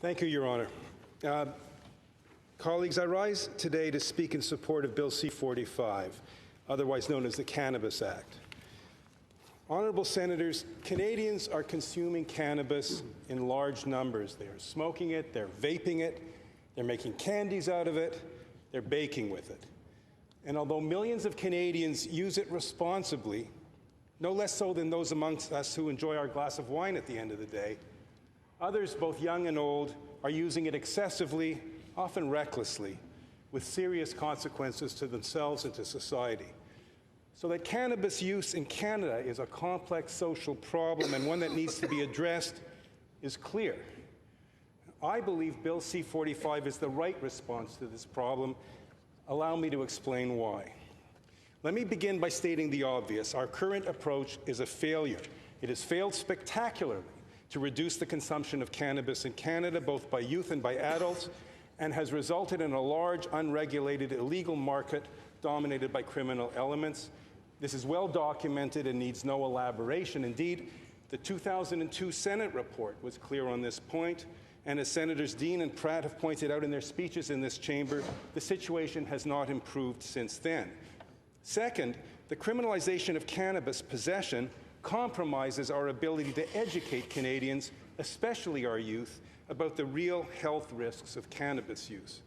Thank you, Your Honor. Colleagues, I rise today to speak in support of Bill C-45, otherwise known as the Cannabis Act. Honourable Senators, Canadians are consuming cannabis in large numbers. They are smoking it, they're vaping it, they're making candies out of it, they're baking with it. And although millions of Canadians use it responsibly, no less so than those amongst us who enjoy our glass of wine at the end of the day, others, both young and old, are using it excessively, often recklessly, with serious consequences to themselves and to society. So that cannabis use in Canada is a complex social problem and one that needs to be addressed is clear. I believe Bill C-45 is the right response to this problem. Allow me to explain why. Let me begin by stating the obvious. Our current approach is a failure. It has failed spectacularly to reduce the consumption of cannabis in Canada, both by youth and by adults, and has resulted in a large, unregulated, illegal market dominated by criminal elements. This is well documented and needs no elaboration. Indeed, the 2002 Senate report was clear on this point, and as Senators Dean and Pratt have pointed out in their speeches in this chamber, the situation has not improved since then. Second, the criminalization of cannabis possession compromises our ability to educate Canadians, especially our youth, about the real health risks of cannabis use.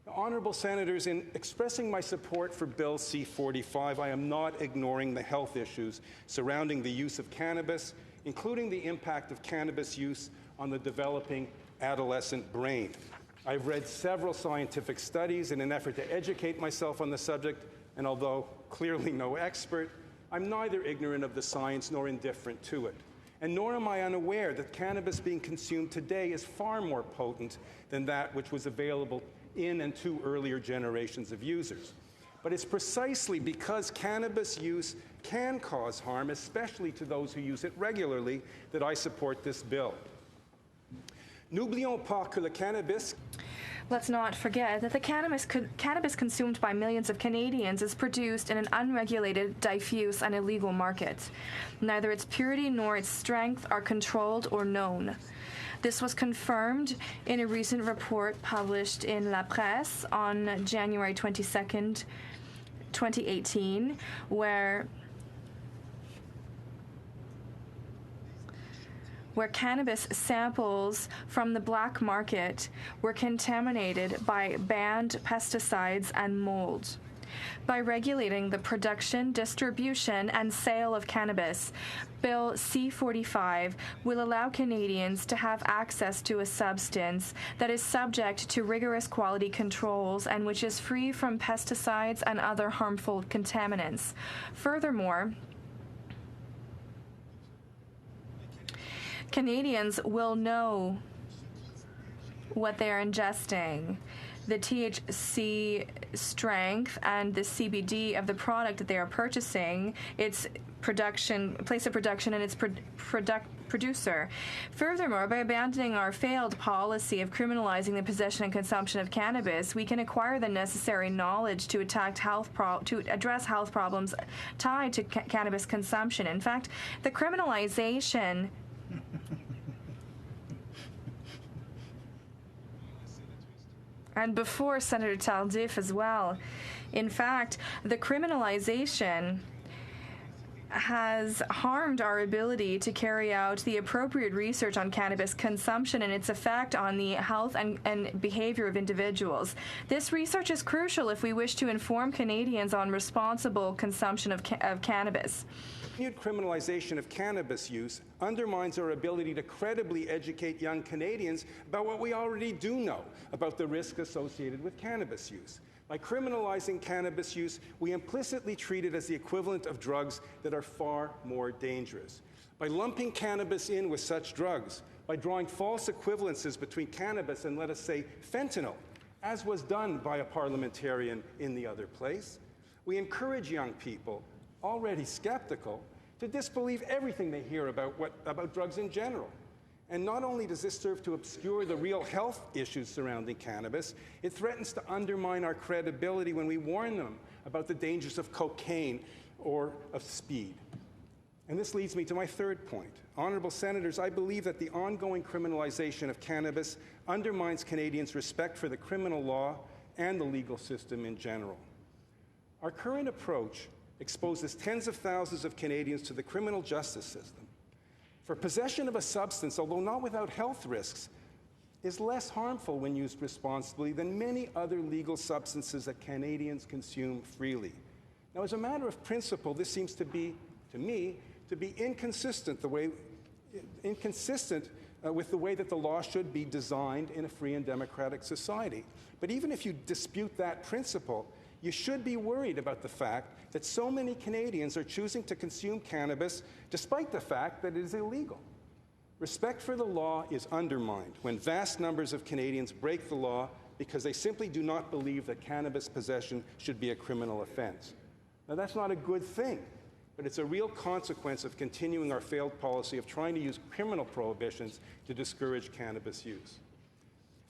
Now, Honourable Senators, in expressing my support for Bill C-45, I am not ignoring the health issues surrounding the use of cannabis, including the impact of cannabis use on the developing adolescent brain. I've read several scientific studies in an effort to educate myself on the subject, and although clearly no expert, I'm neither ignorant of the science nor indifferent to it. And nor am I unaware that cannabis being consumed today is far more potent than that which was available in and to earlier generations of users. But it's precisely because cannabis use can cause harm, especially to those who use it regularly, that I support this bill. N'oublions pas que le cannabis. Let's not forget that the cannabis consumed by millions of Canadians is produced in an unregulated, diffuse, and illegal market. Neither its purity nor its strength are controlled or known. This was confirmed in a recent report published in La Presse on January 22nd, 2018, where cannabis samples from the black market were contaminated by banned pesticides and mold. By regulating the production, distribution, and sale of cannabis, Bill C-45 will allow Canadians to have access to a substance that is subject to rigorous quality controls and which is free from pesticides and other harmful contaminants. Furthermore, Canadians will know what they are ingesting, the THC strength and the CBD of the product that they are purchasing, its production, place of production, and its producer. Furthermore, by abandoning our failed policy of criminalizing the possession and consumption of cannabis, we can acquire the necessary knowledge to address health problems tied to cannabis consumption. In fact, the criminalization and before Senator Tardif as well. In fact, the criminalization has harmed our ability to carry out the appropriate research on cannabis consumption and its effect on the health and behavior of individuals. This research is crucial if we wish to inform Canadians on responsible consumption of cannabis. Continued criminalization of cannabis use undermines our ability to credibly educate young Canadians about what we already do know about the risk associated with cannabis use. By criminalizing cannabis use, we implicitly treat it as the equivalent of drugs that are far more dangerous. By lumping cannabis in with such drugs, by drawing false equivalences between cannabis and, let us say, fentanyl, as was done by a parliamentarian in the other place, we encourage young people, already skeptical, to disbelieve everything they hear about drugs in general. And not only does this serve to obscure the real health issues surrounding cannabis, it threatens to undermine our credibility when we warn them about the dangers of cocaine or of speed. And this leads me to my third point. Honourable Senators, I believe that the ongoing criminalization of cannabis undermines Canadians' respect for the criminal law and the legal system in general. Our current approach exposes tens of thousands of Canadians to the criminal justice system. For possession of a substance, although not without health risks, is less harmful when used responsibly than many other legal substances that Canadians consume freely. Now, as a matter of principle, this seems to be, to me, to be inconsistent with the way that the law should be designed in a free and democratic society. But even if you dispute that principle, you should be worried about the fact that so many Canadians are choosing to consume cannabis despite the fact that it is illegal. Respect for the law is undermined when vast numbers of Canadians break the law because they simply do not believe that cannabis possession should be a criminal offense. Now, that's not a good thing, but it's a real consequence of continuing our failed policy of trying to use criminal prohibitions to discourage cannabis use.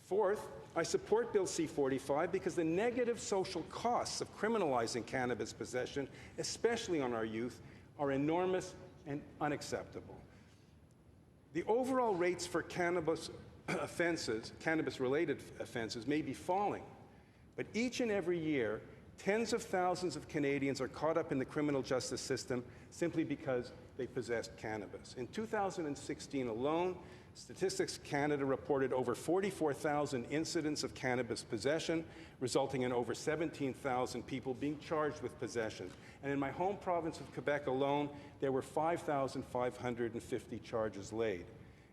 Fourth, I support Bill C-45 because the negative social costs of criminalizing cannabis possession, especially on our youth, are enormous and unacceptable. The overall rates for cannabis offenses, cannabis-related offenses, may be falling, but each and every year, tens of thousands of Canadians are caught up in the criminal justice system simply because they possessed cannabis. In 2016 alone, Statistics Canada reported over 44,000 incidents of cannabis possession, resulting in over 17,000 people being charged with possession. And in my home province of Quebec alone, there were 5,550 charges laid.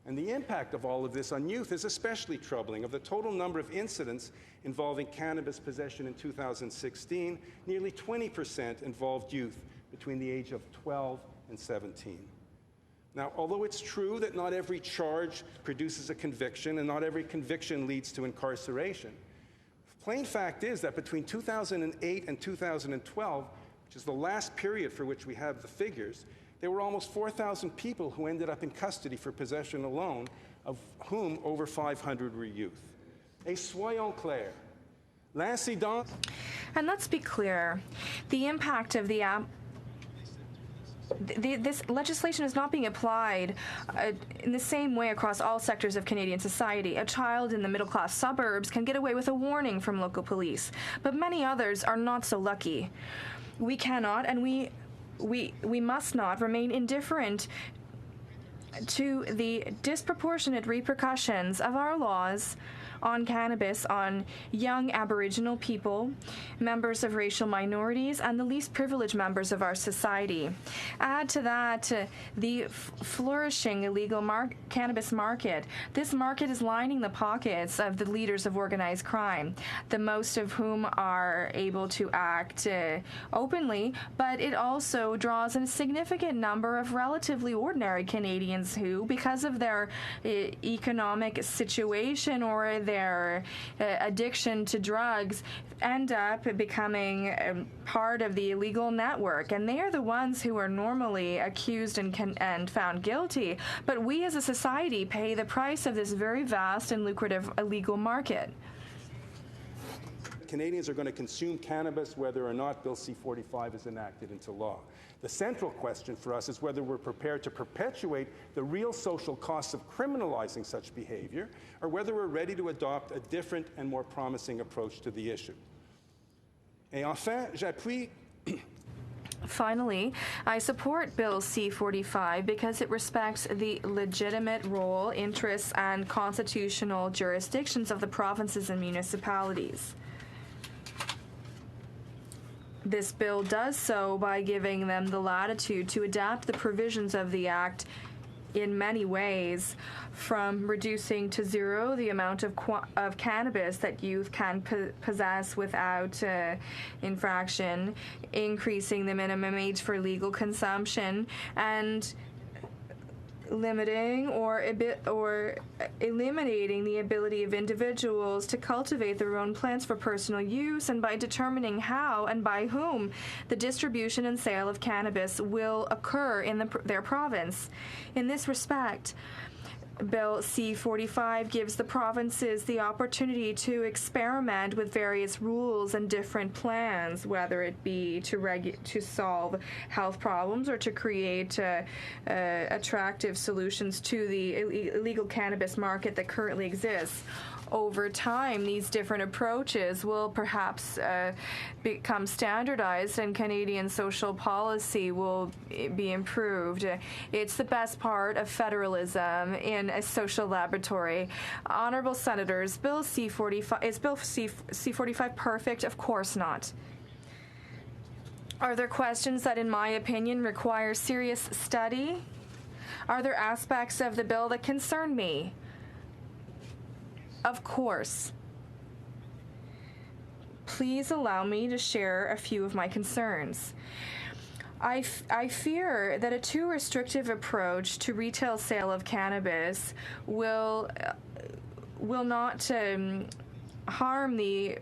And the impact of all of this on youth is especially troubling. Of the total number of incidents involving cannabis possession in 2016, nearly 20% involved youth between the age of 12 and 17. Now, although it's true that not every charge produces a conviction and not every conviction leads to incarceration, the plain fact is that between 2008 and 2012, which is the last period for which we have the figures, there were almost 4,000 people who ended up in custody for possession alone, of whom over 500 were youth. Et soyons clairs, l'incidence... And let's be clear, the impact of this legislation is not being applied in the same way across all sectors of Canadian society. A child in the middle-class suburbs can get away with a warning from local police, but many others are not so lucky. We cannot and we must not remain indifferent to the disproportionate repercussions of our laws on cannabis on young Aboriginal people, members of racial minorities, and the least privileged members of our society. Add to that the flourishing illegal cannabis market. This market is lining the pockets of the leaders of organized crime, the most of whom are able to act openly, but it also draws in a significant number of relatively ordinary Canadians who, because of their economic situation or their addiction to drugs, end up becoming part of the illegal network. And they are the ones who are normally accused and found guilty. But we as a society pay the price of this very vast and lucrative illegal market. Canadians are going to consume cannabis whether or not Bill C-45 is enacted into law. The central question for us is whether we're prepared to perpetuate the real social costs of criminalizing such behavior, or whether we're ready to adopt a different and more promising approach to the issue. Et enfin, j'appuie. Finally, I support Bill C-45 because it respects the legitimate role, interests, and constitutional jurisdictions of the provinces and municipalities. This bill does so by giving them the latitude to adapt the provisions of the Act in many ways, from reducing to zero the amount of cannabis that youth can possess without infraction, increasing the minimum age for legal consumption, and limiting or eliminating the ability of individuals to cultivate their own plants for personal use, and by determining how and by whom the distribution and sale of cannabis will occur in their province. In this respect, Bill C-45 gives the provinces the opportunity to experiment with various rules and different plans, whether it be to solve health problems or to create attractive solutions to the illegal cannabis market that currently exists. Over time, these different approaches will perhaps become standardized, and Canadian social policy will be improved. It's the best part of federalism in a social laboratory. Honourable Senators, Bill C-45, is Bill C-45 perfect? Of course not. Are there questions that, in my opinion, require serious study? Are there aspects of the bill that concern me? Of course. Please allow me to share a few of my concerns. I fear that a too restrictive approach to retail sale of cannabis will not harm the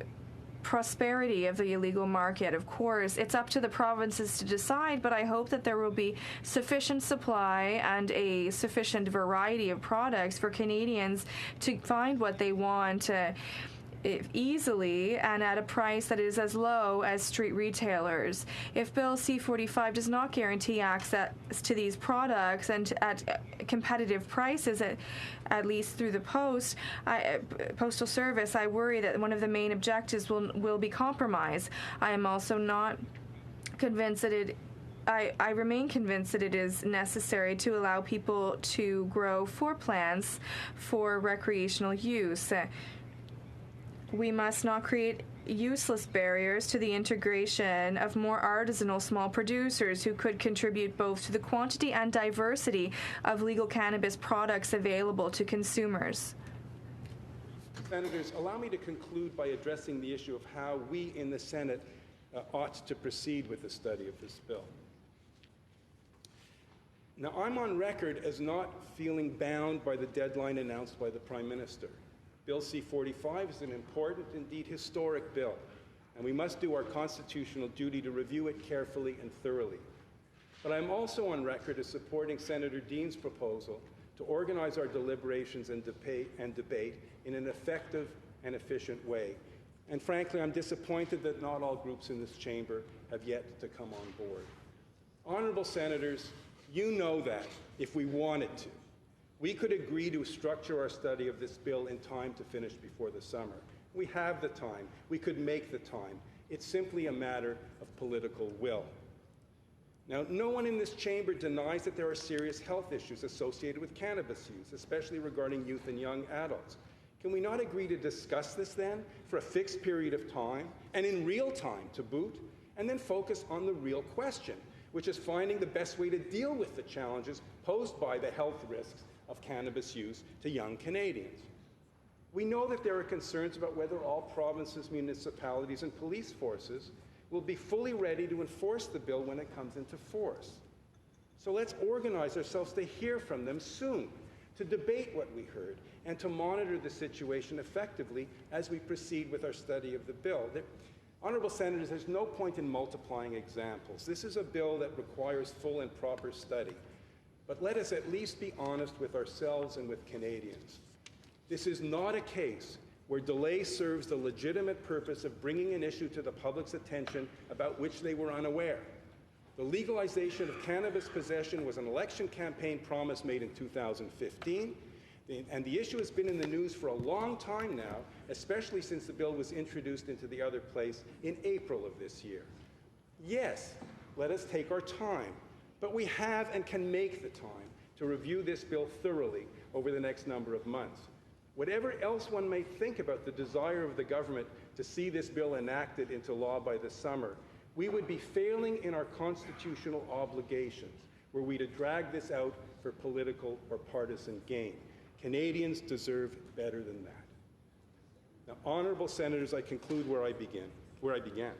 prosperity of the illegal market. Of course, it's up to the provinces to decide, but I hope that there will be sufficient supply and a sufficient variety of products for Canadians to find what they want easily and at a price that is as low as street retailers. If Bill C-45 does not guarantee access to these products and at competitive prices, at least through the postal service, I worry that one of the main objectives will be compromised. I am also not convinced that I remain convinced that it is necessary to allow people to grow for plants for recreational use. We must not create useless barriers to the integration of more artisanal small producers who could contribute both to the quantity and diversity of legal cannabis products available to consumers. Senators, allow me to conclude by addressing the issue of how we in the Senate ought to proceed with the study of this bill. Now, I'm on record as not feeling bound by the deadline announced by the Prime Minister. Bill C-45 is an important, indeed historic bill, and we must do our constitutional duty to review it carefully and thoroughly. But I'm also on record as supporting Senator Dean's proposal to organize our deliberations and debate in an effective and efficient way. And frankly, I'm disappointed that not all groups in this chamber have yet to come on board. Honourable Senators, you know that if we wanted to, we could agree to structure our study of this bill in time to finish before the summer. We have the time. We could make the time. It's simply a matter of political will. Now, no one in this chamber denies that there are serious health issues associated with cannabis use, especially regarding youth and young adults. Can we not agree to discuss this then for a fixed period of time, and in real time to boot, and then focus on the real question, which is finding the best way to deal with the challenges posed by the health risks of cannabis use to young Canadians? We know that there are concerns about whether all provinces, municipalities, and police forces will be fully ready to enforce the bill when it comes into force. So let's organize ourselves to hear from them soon, to debate what we heard, and to monitor the situation effectively as we proceed with our study of the bill. Honourable Senators, there's no point in multiplying examples. This is a bill that requires full and proper study. But let us at least be honest with ourselves and with Canadians. This is not a case where delay serves the legitimate purpose of bringing an issue to the public's attention about which they were unaware. The legalization of cannabis possession was an election campaign promise made in 2015, and the issue has been in the news for a long time now, especially since the bill was introduced into the other place in April of this year. Yes, let us take our time. But we have and can make the time to review this bill thoroughly over the next number of months. Whatever else one may think about the desire of the government to see this bill enacted into law by the summer, we would be failing in our constitutional obligations were we to drag this out for political or partisan gain. Canadians deserve better than that. Now, honourable Senators, I conclude where I began.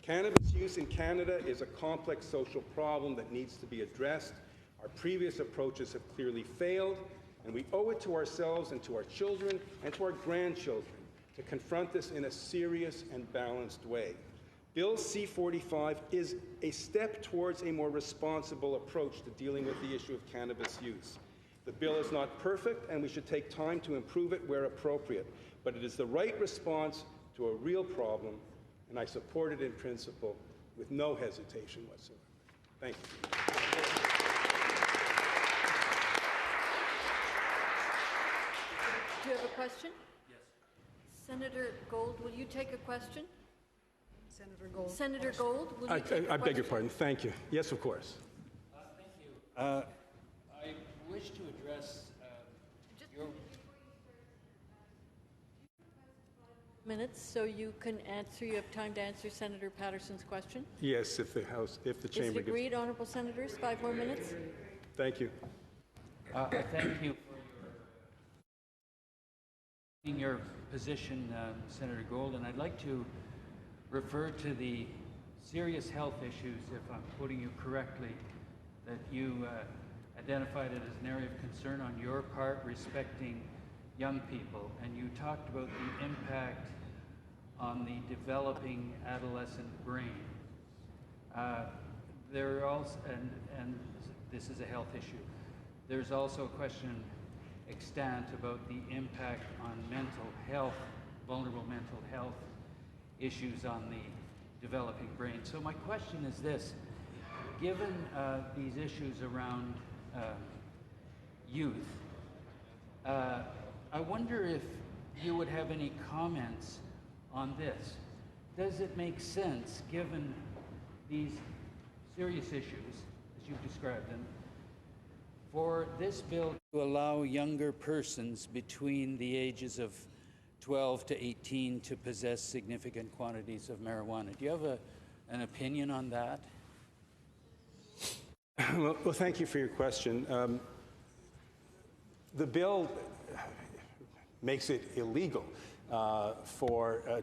Cannabis use in Canada is a complex social problem that needs to be addressed. Our previous approaches have clearly failed, and we owe it to ourselves and to our children and to our grandchildren to confront this in a serious and balanced way. Bill C-45 is a step towards a more responsible approach to dealing with the issue of cannabis use. The bill is not perfect, and we should take time to improve it where appropriate, but it is the right response to a real problem, and I support it in principle with no hesitation whatsoever. Thank you. Do you have a question? Yes. Senator Gold, will you take a question? Senator Gold. Senator Gold, will you take a question? I beg your pardon. Thank you. Yes, of course. Thank you. I wish to address your... Minutes, so you can answer, you have time to answer Senator Patterson's question. Yes, if the House, if the Is chamber it agreed, honourable senators? 5 more minutes. Thank you. I thank you for your position, Senator Gold, and I'd like to refer to the serious health issues, if I'm quoting you correctly, that you identified it as an area of concern on your part respecting young people, and you talked about the impact on the developing adolescent brain. There are also, and this is a health issue, there's also a question extant about the impact on mental health, vulnerable mental health issues on the developing brain. So my question is this: given these issues around youth, I wonder if you would have any comments on this. Does it make sense, given these serious issues, as you've described them, for this bill to allow younger persons between the ages of 12 to 18 to possess significant quantities of marijuana? Do you have an opinion on that? Well, thank you for your question. The bill makes it illegal for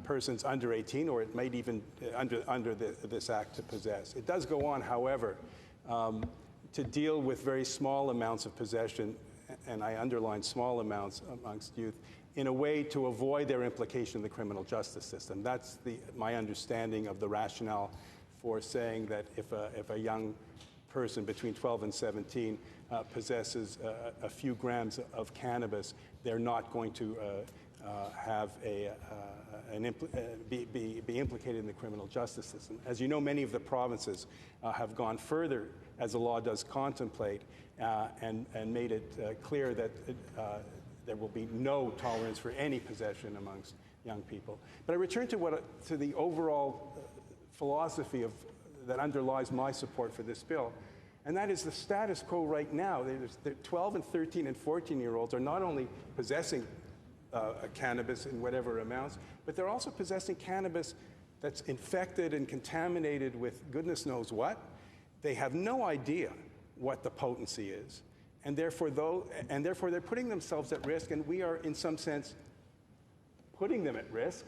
persons under 18, or it might even under this act to possess. It does go on, however, to deal with very small amounts of possession, and I underline small amounts amongst youth, in a way to avoid their implication in the criminal justice system. That's my understanding of the rationale for saying that if a young person between 12 and 17 possesses a few grams of cannabis, they're not going to be implicated in the criminal justice system. As you know, many of the provinces have gone further, as the law does contemplate, and made it clear that there will be no tolerance for any possession amongst young people. But I return to the overall philosophy that underlies my support for this bill, and that is the status quo right now. The 12 and 13 and 14-year-olds are not only possessing cannabis in whatever amounts, but they're also possessing cannabis that's infected and contaminated with goodness knows what. They have no idea what the potency is, and therefore they're putting themselves at risk, and we are, in some sense, putting them at risk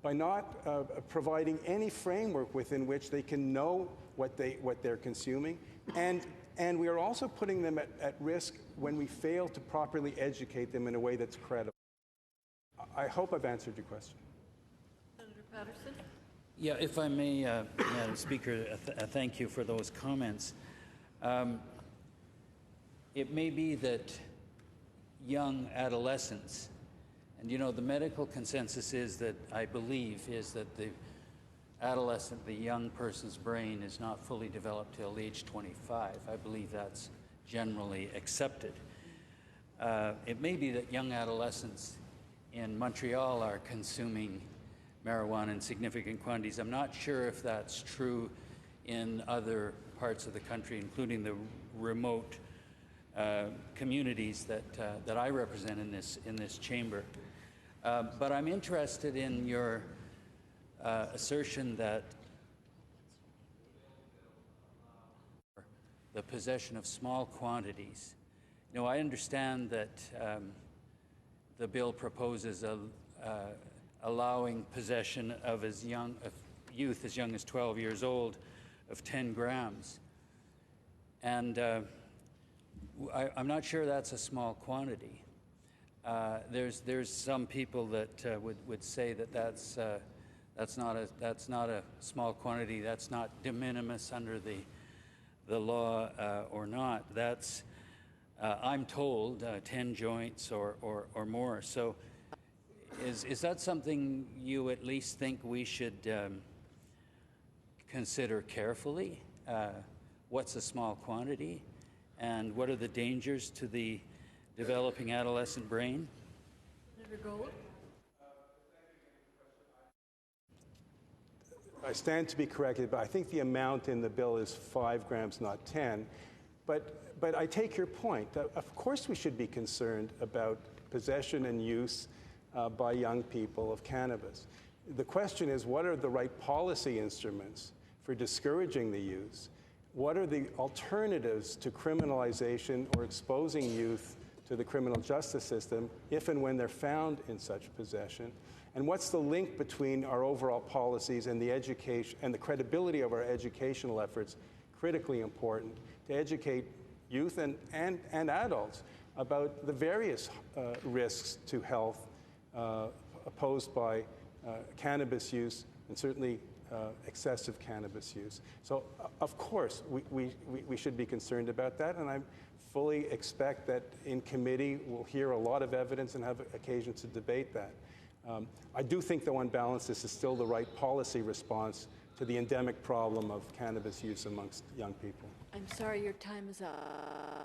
by not providing any framework within which they can know what they're consuming, and we are also putting them at risk when we fail to properly educate them in a way that's credible. I hope I've answered your question. Senator Patterson? Yeah, if I may, Madam Speaker, thank you for those comments. It may be that young adolescents, and you know, the medical consensus is that, I believe, is that the adolescent, the young person's brain is not fully developed till age 25. I believe that's generally accepted. It may be that young adolescents in Montreal are consuming marijuana in significant quantities. I'm not sure if that's true in other parts of the country, including the remote communities that I represent in this chamber. But I'm interested in your assertion that the possession of small quantities. You know, I understand that the bill proposes allowing possession of youth as young as 12 years old of 10 grams. And I'm not sure that's a small quantity. There's some people that would say that that's not a small quantity. That's not de minimis under the the law or not. That's, I'm told, 10 joints or more. So is that something you at least think we should consider carefully? What's a small quantity? And what are the dangers to the developing adolescent brain? Senator Gold? I stand to be corrected, but I think the amount in the bill is 5 grams, not 10. But I take your point. Of course we should be concerned about possession and use by young people of cannabis. The question is, what are the right policy instruments for discouraging the use? What are the alternatives to criminalization or exposing youth to the criminal justice system if and when they're found in such possession? And what's the link between our overall policies and the education and the credibility of our educational efforts? Critically important to educate youth and adults about the various risks to health posed by cannabis use, and certainly excessive cannabis use. So, of course, we should be concerned about that, and I fully expect that in committee we'll hear a lot of evidence and have occasion to debate that. I do think, though, on balance, this is still the right policy response to the endemic problem of cannabis use amongst young people. I'm sorry, your time is up.